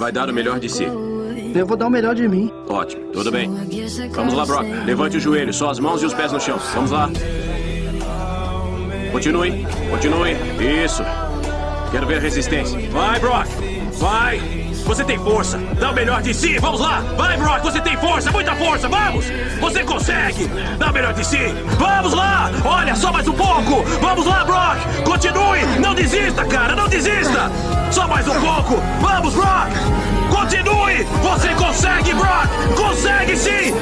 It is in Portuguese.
vai dar o melhor de si. Eu vou dar o melhor de mim. Ótimo, tudo bem. Vamos lá, Brock. Levante os joelhos, só as mãos e os pés no chão. Vamos lá. Continue, continue. Isso. Quero ver a resistência. Vai, Brock. Vai. Você tem força. Dá o melhor de si. Vamos lá. Vai, Brock. Você tem força, muita força. Vamos. Você consegue. Dá o melhor de si. Vamos lá. Olha, só mais um pouco. Vamos lá, Brock. Continue. Não desista, cara. Não desista. Só mais um pouco. Vamos, Brock. Continue. Você consegue, Brock. Consegue, sim.